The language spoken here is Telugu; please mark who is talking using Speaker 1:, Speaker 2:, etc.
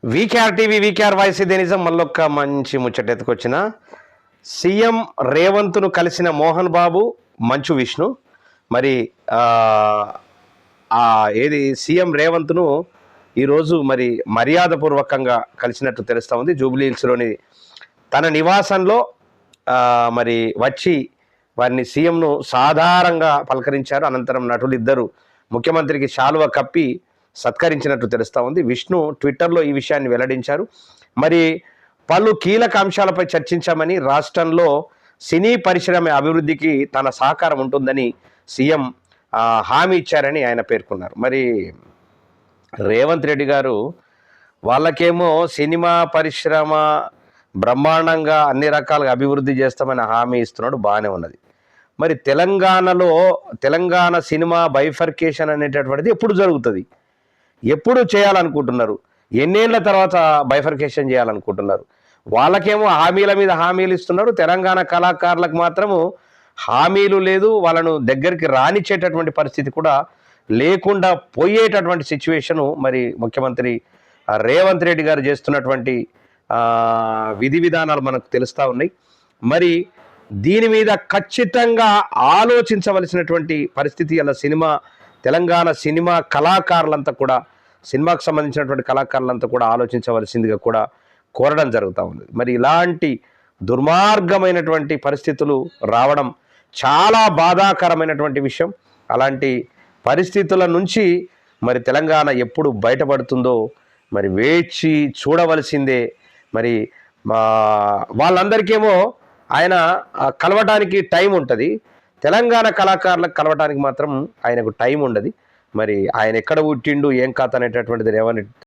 Speaker 1: వీకేఆర్ టీవీ వీకేఆర్ వాయిస్ ఇదే నిజం. మళ్ళొక్క మంచి ముచ్చట ఎత్తుకొచ్చిన సీఎం రేవంత్ను కలిసిన మోహన్ బాబు, మంచు విష్ణు. మరి ఏది సీఎం రేవంత్ను ఈరోజు మరి మర్యాదపూర్వకంగా కలిసినట్టు తెలుస్తూ ఉంది. జూబ్లీ హిల్స్లోని తన నివాసంలో మరి వచ్చి వారిని సీఎంను సాధారణంగా పలకరించారు. అనంతరం నటులు ఇద్దరు ముఖ్యమంత్రికి శాలువ కప్పి సత్కరించినట్టు తెలుస్తూ ఉంది. విష్ణు ట్విట్టర్లో ఈ విషయాన్ని వెల్లడించారు. మరి పలు కీలక అంశాలపై చర్చించామని, రాష్ట్రంలో సినీ పరిశ్రమ అభివృద్ధికి తన సహకారం ఉంటుందని సీఎం హామీ ఇచ్చారని ఆయన పేర్కొన్నారు. మరి రేవంత్ రెడ్డి గారు వాళ్ళకేమో సినిమా పరిశ్రమ బ్రహ్మాండంగా అన్ని రకాలుగా అభివృద్ధి చేస్తామని హామీ ఇస్తున్నాడు, బాగానే ఉన్నది. మరి తెలంగాణ సినిమా బైఫర్కేషన్ అనేటటువంటిది ఎప్పుడు జరుగుతుంది, ఎప్పుడు చేయాలనుకుంటున్నారు, ఎన్నేళ్ల తర్వాత బైఫర్కేషన్ చేయాలనుకుంటున్నారు? వాళ్ళకేమో హామీల మీద హామీలు ఇస్తున్నారు, తెలంగాణ కళాకారులకు మాత్రము హామీలు లేదు, వాళ్ళను దగ్గరికి రానిచ్చేటటువంటి పరిస్థితి కూడా లేకుండా పోయేటటువంటి సిచ్యువేషను మరి ముఖ్యమంత్రి రేవంత్ రెడ్డి గారు చేస్తున్నటువంటి విధి విధానాలు మనకు తెలుస్తూ ఉన్నాయి. మరి దీని మీద ఖచ్చితంగా ఆలోచించవలసినటువంటి పరిస్థితి అలా తెలంగాణ సినిమా కళాకారులంతా కూడా, సినిమాకు సంబంధించినటువంటి కళాకారులంతా కూడా ఆలోచించవలసిందిగా కూడా కోరడం జరుగుతూ ఉంది. మరి ఇలాంటి దుర్మార్గమైనటువంటి పరిస్థితులు రావడం చాలా బాధాకరమైనటువంటి విషయం. అలాంటి పరిస్థితుల నుంచి మరి తెలంగాణ ఎప్పుడు బయటపడుతుందో మరి వేచి చూడవలసిందే. మరి వాళ్ళందరికేమో ఆయన కలవటానికి టైం ఉంటుంది, తెలంగాణ కళాకారులకు కలవటానికి మాత్రం ఆయనకు టైం ఉండదు. మరి ఆయన ఎక్కడ పుట్టిండు, ఏం కథ అనేటటువంటిది రేవంత్